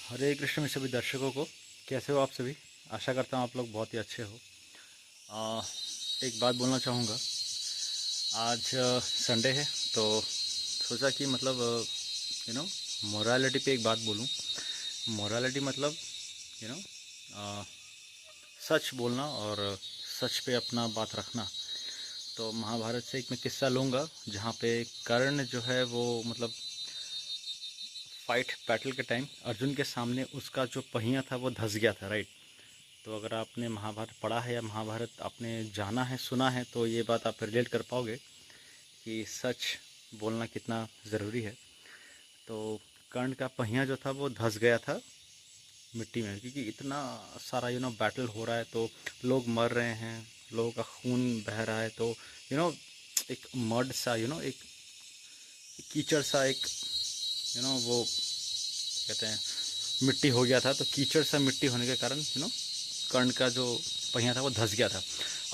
हरे कृष्ण में सभी दर्शकों को कैसे हो आप सभी। आशा करता हूँ आप लोग बहुत ही अच्छे हो। आ, एक बात बोलना चाहूँगा। आज संडे है तो सोचा कि मतलब यू नो मोरालिटी पे एक बात बोलूँ। मोरालिटी मतलब यू नो सच बोलना और सच पे अपना बात रखना। तो महाभारत से एक मैं किस्सा लूँगा जहाँ पे कर्ण जो है वो मतलब फाइट बैटल के टाइम अर्जुन के सामने उसका जो पहिया था वो धंस गया था, राइट। तो अगर आपने महाभारत पढ़ा है या महाभारत आपने जाना है सुना है तो ये बात आप रिलेट कर पाओगे कि सच बोलना कितना ज़रूरी है। तो कर्ण का पहिया जो था वो धंस गया था मिट्टी में, क्योंकि इतना सारा बैटल हो रहा है तो लोग मर रहे हैं, लोगों का खून बह रहा है। तो यू नो एक मड सा एक कीचड़ सा एक वो कहते हैं मिट्टी हो गया था। तो कीचड़ सा मिट्टी होने के कारण कर्ण का जो पहिया था वो धंस गया था।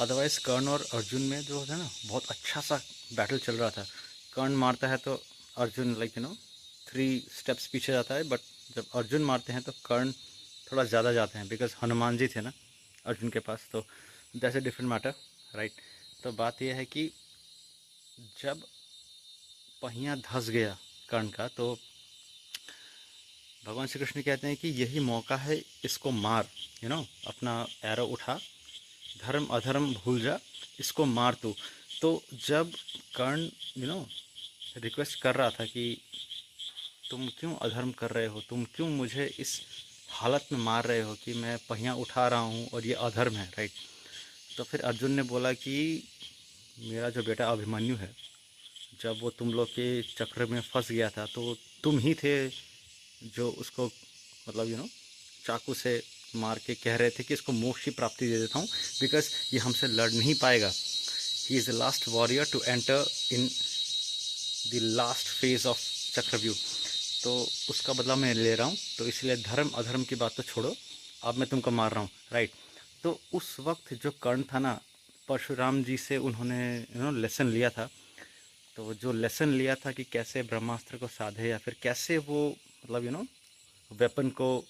अदरवाइज कर्ण और अर्जुन में जो है ना बहुत अच्छा सा बैटल चल रहा था। कर्ण मारता है तो अर्जुन 3 स्टेप्स पीछे जाता है, बट जब अर्जुन मारते हैं तो कर्ण थोड़ा ज़्यादा जाते हैं, बिकॉज हनुमान जी थे ना अर्जुन के पास। तो that's a different matter, right. तो बात यह है कि जब पहिया धंस गया कर्ण का तो भगवान श्री कृष्ण कहते हैं कि यही मौका है, इसको मार। अपना एरो उठा, धर्म अधर्म भूल जा, इसको मार तू। तो जब कर्ण रिक्वेस्ट कर रहा था कि तुम क्यों अधर्म कर रहे हो, तुम क्यों मुझे इस हालत में मार रहे हो कि मैं पहिया उठा रहा हूँ और ये अधर्म है, राइट। तो फिर अर्जुन ने बोला कि मेरा जो बेटा अभिमन्यु है, जब वो तुम लोग के चक्र में फंस गया था तो तुम ही थे जो उसको मतलब चाकू से मार के कह रहे थे कि इसको मोक्ष की प्राप्ति दे देता हूँ, बिकॉज ये हमसे लड़ नहीं पाएगा। He is the last warrior to enter in the last phase of Chakravyuh. तो उसका बदला मैं ले रहा हूँ, तो इसलिए धर्म अधर्म की बात तो छोड़ो, अब मैं तुमको मार रहा हूँ, राइट। तो उस वक्त जो कर्ण था ना, परशुराम जी से उन्होंने लेसन लिया था। तो जो लेसन लिया था कि कैसे ब्रह्मास्त्र को साधे या फिर कैसे वो मतलब वेपन को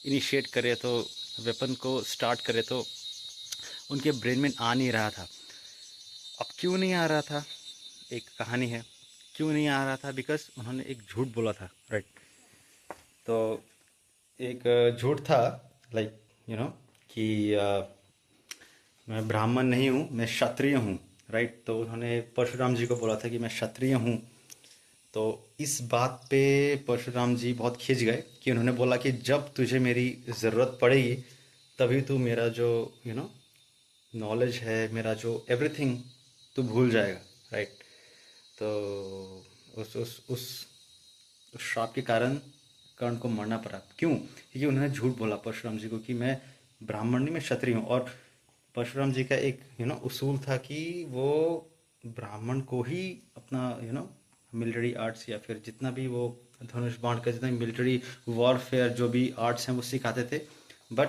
इनिशिएट करे, तो वेपन को स्टार्ट करे, तो उनके ब्रेन में आ नहीं रहा था। अब क्यों नहीं आ रहा था, एक कहानी है। क्यों नहीं आ रहा था, बिकॉज उन्होंने एक झूठ बोला था, राइट। तो एक झूठ था, लाइक कि मैं ब्राह्मण नहीं हूँ, मैं क्षत्रिय हूँ, राइट। तो उन्होंने परशुराम जी को बोला था कि मैं क्षत्रिय हूँ। तो इस बात पे परशुराम जी बहुत खिंच गए कि उन्होंने बोला कि जब तुझे मेरी ज़रूरत पड़ेगी तभी तू मेरा जो नॉलेज है, मेरा जो एवरीथिंग तू भूल जाएगा, राइट। तो उस श्राप के कारण कर्ण को मरना पड़ा। क्यों? क्योंकि उन्होंने झूठ बोला परशुराम जी को कि मैं ब्राह्मण नहीं, मैं क्षत्रिय हूँ। और परशुराम जी का एक उसूल था कि वो ब्राह्मण को ही अपना मिलिट्री आर्ट्स या फिर जितना भी वो धनुष बाण का जितना मिलिट्री वॉरफेयर जो भी आर्ट्स हैं वो सिखाते थे। But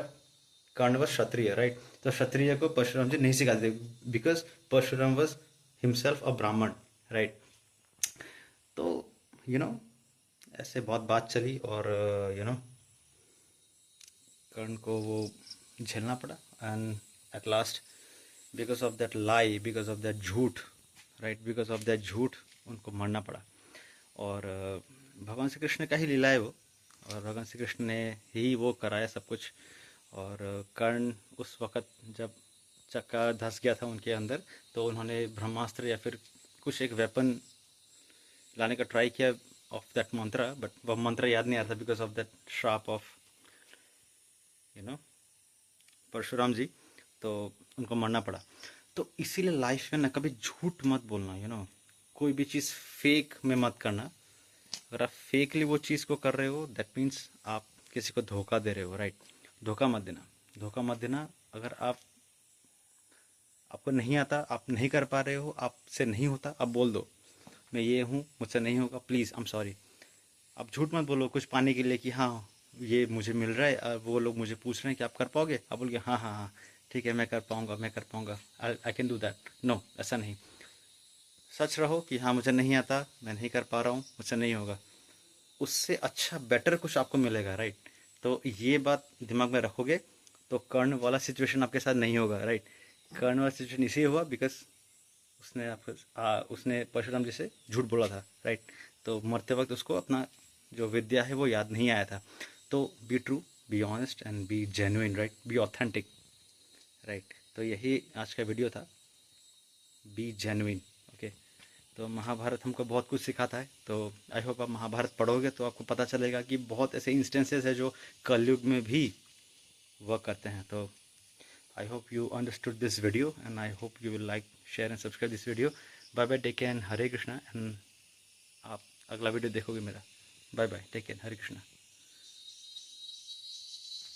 Karna was Kshatriya, right. तो क्षत्रिय को परशुराम जी नहीं सिखाते थे, because Parshuram was himself a Brahmin, right. तो यू नो ऐसे बहुत बात चली और कर्ण को वो झेलना पड़ा। And at last, because of that lie, because of that झूठ, राइट, बिकॉज ऑफ दैट झूठ उनको मरना पड़ा। और भगवान श्री कृष्ण का ही लीला है वो, और भगवान श्री कृष्ण ने ही वो कराया सब कुछ। और कर्ण उस वक़्त जब चक्का धंस गया था उनके अंदर, तो उन्होंने ब्रह्मास्त्र या फिर कुछ एक वेपन लाने का ट्राई किया ऑफ दैट मंत्रा, बट वह मंत्र याद नहीं आ रहा था बिकॉज ऑफ दैट श्राप ऑफ यू नो परशुराम जी। तो उनको मरना पड़ा। तो इसीलिए लाइफ में ना कभी झूठ मत बोलना, कोई भी चीज़ फेक में मत करना। अगर आप फेकली वो चीज़ को कर रहे हो, दैट मीन्स आप किसी को धोखा दे रहे हो, राइट। धोखा मत देना, धोखा मत देना। अगर आपको नहीं आता, आप नहीं कर पा रहे हो, आपसे नहीं होता, आप बोल दो मैं ये हूँ, मुझसे नहीं होगा, प्लीज़ आई एम सॉरी। आप झूठ मत बोलो कुछ पाने के लिए कि हाँ ये मुझे मिल रहा है, और वो लोग मुझे पूछ रहे हैं कि आप कर पाओगे, आप बोल के हाँ हाँ हाँ ठीक है मैं कर पाऊँगा, मैं कर पाऊँगा, I can do that. No, ऐसा नहीं। सच रहो कि हाँ मुझे नहीं आता, मैं नहीं कर पा रहा हूँ, मुझसे नहीं होगा। उससे अच्छा बेटर कुछ आपको मिलेगा, राइट। तो ये बात दिमाग में रखोगे तो कर्ण वाला सिचुएशन आपके साथ नहीं होगा, राइट। कर्ण वाला सिचुएशन इसलिए हुआ बिकॉज उसने परशुराम जी से झूठ बोला था, राइट। तो मरते वक्त उसको अपना जो विद्या है वो याद नहीं आया था। तो be true, be honest and B genuine, right, be authentic, right. तो यही आज का वीडियो था, बी जेन्युइन। ओके। तो महाभारत हमको बहुत कुछ सिखाता है। तो आई होप आप महाभारत पढ़ोगे तो आपको पता चलेगा कि बहुत ऐसे इंस्टेंसेस है जो कलयुग में भी वर्क करते हैं। तो I hope you understood this video and I hope you will like, share and subscribe this video. Bye bye, take care and Hare Krishna, and आप अगला वीडियो देखोगे मेरा। बाय बाय, टेक केयर, हरे कृष्णा।